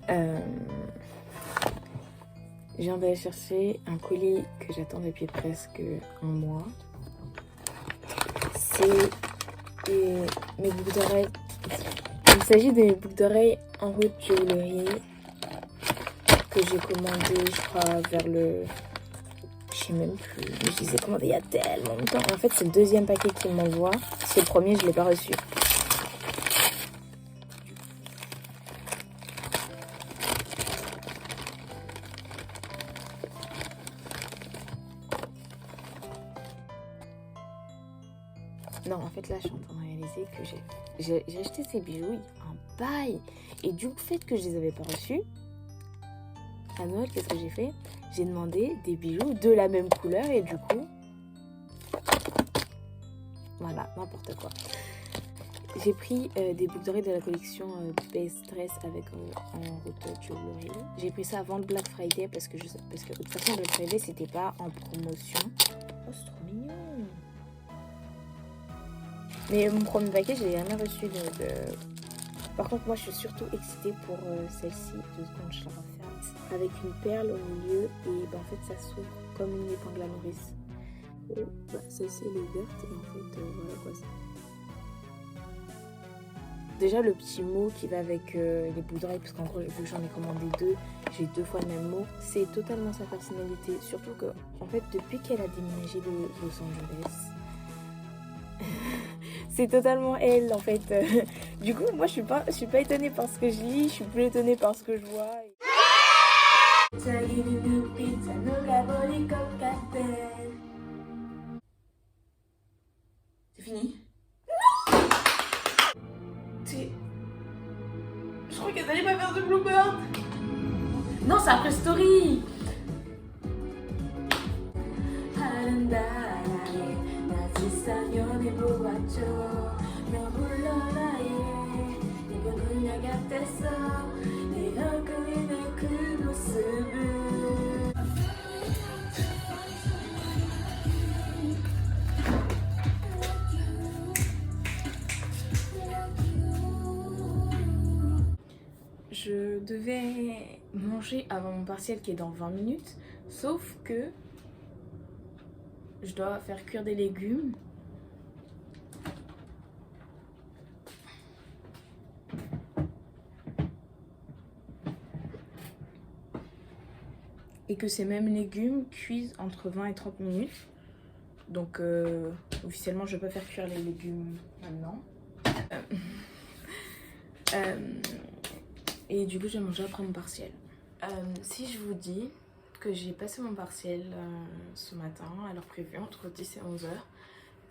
Je viens d'aller chercher un colis que j'attends depuis presque un mois. C'est mes boucles d'oreilles. Il s'agit des boucles d'oreilles en route jewellery que j'ai commandé, je crois, vers le... Je sais même plus. Je les ai commandés il y a tellement longtemps. En fait, c'est le deuxième paquet qu'ils m'envoient. C'est le premier, je ne l'ai pas reçu. Non, en fait, là, je suis en train de réaliser que j'ai acheté ces bijoux en bail. Et du fait que je les avais pas reçus, à Noël, qu'est-ce que j'ai fait? J'ai demandé des bijoux de la même couleur et du coup... Voilà, n'importe quoi. J'ai pris des boucles d'oreilles de la collection Best Dress avec en route jewellery. J'ai pris ça avant le Black Friday parce que de toute façon, le Black Friday, c'était pas en promotion. Oh, c'est trop mignon! Mais mon premier paquet, je l'ai jamais reçu. Par contre, moi, je suis surtout excitée pour celle-ci. 2 secondes, je la referme. Avec une perle au milieu et en fait, ça s'ouvre comme une épingle à nourrice. Celle-ci, elle est ouverte et en fait, voilà quoi. Déjà, le petit mot qui va avec les boucles d'oreilles, parce qu'en gros, vu que j'en ai commandé 2, j'ai 2 fois le même mot. C'est totalement sa personnalité. Surtout que, en fait, depuis qu'elle a déménagé de Los Angeles, c'est totalement elle en fait. Du coup, moi je suis pas étonnée par ce que je lis, je suis plus étonnée par ce que je vois. C'est fini? Je crois qu'elle allait pas faire de Bluebird. Non, c'est après Story. Je devais manger avant mon partiel qui est dans 20 minutes, sauf que je dois faire cuire des légumes. Et que ces mêmes légumes cuisent entre 20 et 30 minutes. Donc officiellement je peux pas faire cuire les légumes maintenant. Et du coup je vais manger après mon partiel. Si je vous dis que j'ai passé mon partiel ce matin à l'heure prévue entre 10 et 11h,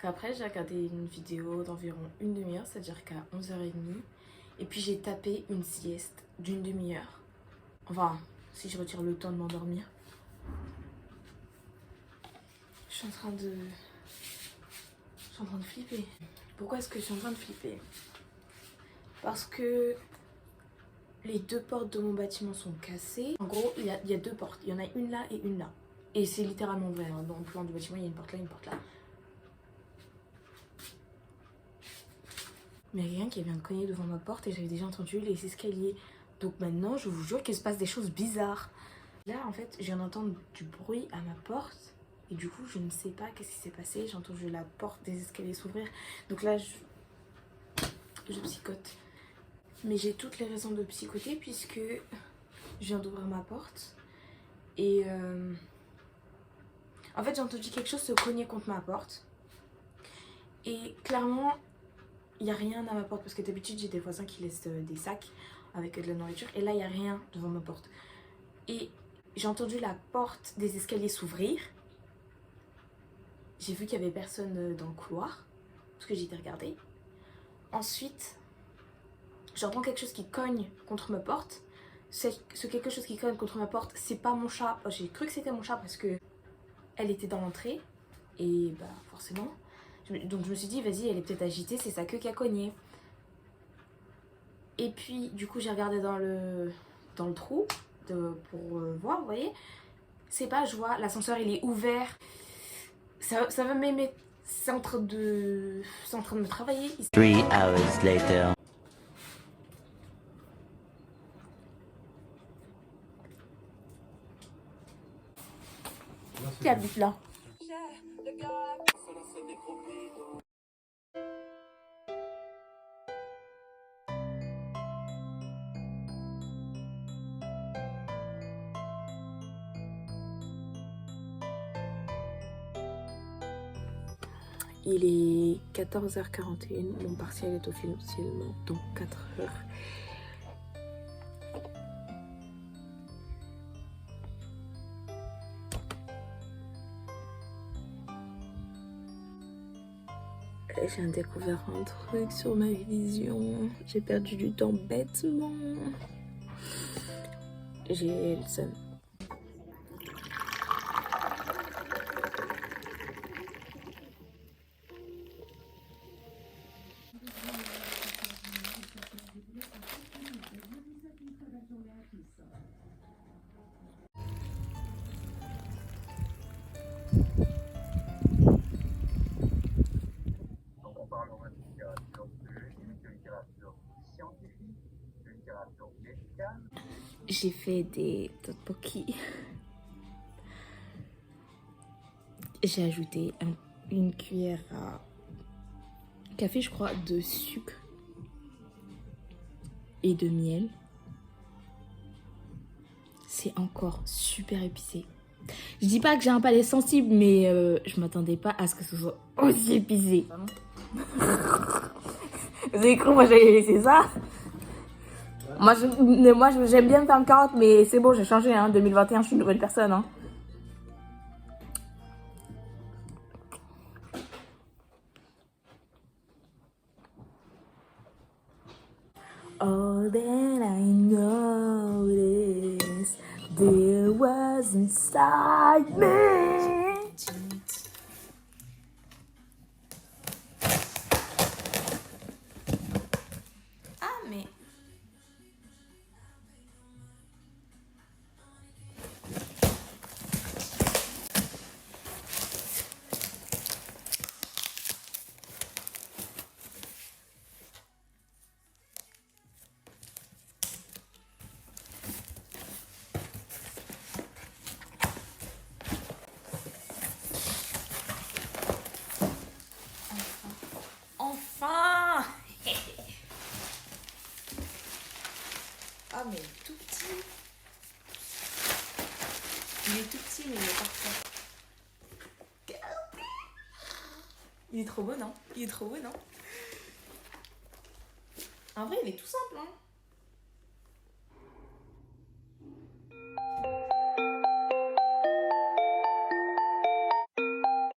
qu'après j'ai regardé une vidéo d'environ une demi-heure, c'est-à-dire qu'à 11h30, et puis j'ai tapé une sieste d'une demi-heure. Enfin, si je retire le temps de m'endormir. Je suis en train de flipper. Pourquoi est-ce que je suis en train de flipper? Parce que les 2 portes de mon bâtiment sont cassées. En gros, il y a 2 portes. Il y en a une là et une là. Et c'est littéralement vrai. Hein. Dans le plan du bâtiment, il y a une porte là, une porte là. Mais rien qui vient de cogner devant ma porte et j'avais déjà entendu les escaliers. Donc maintenant, je vous jure qu'il se passe des choses bizarres. Là, en fait, je viens d'entendre du bruit à ma porte. Et du coup, je ne sais pas qu'est-ce qui s'est passé. J'ai entendu la porte des escaliers s'ouvrir. Donc là, je psychote. Mais j'ai toutes les raisons de psychoter puisque je viens d'ouvrir ma porte. Et en fait, j'ai entendu quelque chose se cogner contre ma porte. Et clairement, il n'y a rien à ma porte. Parce que d'habitude, j'ai des voisins qui laissent des sacs avec de la nourriture. Et là, il n'y a rien devant ma porte. Et j'ai entendu la porte des escaliers s'ouvrir. J'ai vu qu'il n'y avait personne dans le couloir, parce que j'étais regardée. Ensuite, j'entends quelque chose qui cogne contre ma porte. Ce quelque chose qui cogne contre ma porte, c'est pas mon chat. J'ai cru que c'était mon chat parce que elle était dans l'entrée. Et bah forcément. Donc je me suis dit, vas-y, elle est peut-être agitée, c'est sa queue qui a cogné. Et puis, du coup, j'ai regardé dans le trou pour voir, vous voyez. C'est pas, je vois, l'ascenseur, il est ouvert. Ça va m'aimer. C'est en train de me travailler. 3 hours later. qui habite là. Il est 14h41, mon partiel est officiellement donc 4h. J'ai découvert un truc sur ma vision. J'ai perdu du temps bêtement. J'ai le seum. J'ai fait des tteokbokki. J'ai ajouté une cuillère à café, je crois, de sucre et de miel. C'est encore super épicé. Je dis pas que j'ai un palais sensible, mais je m'attendais pas à ce que ce soit aussi épicé. Vous avez cru moi j'allais laisser ça? Moi j'aime bien me faire une carotte, mais c'est bon, j'ai changé, hein. 2021, je suis une nouvelle personne, hein. All that I noticed there was inside me. Ah mais enfin. Ah mais tout petit. Il est tout petit mais il est parfait. Il est trop beau, non? Il est trop beau, non? En vrai, il est tout simple, hein.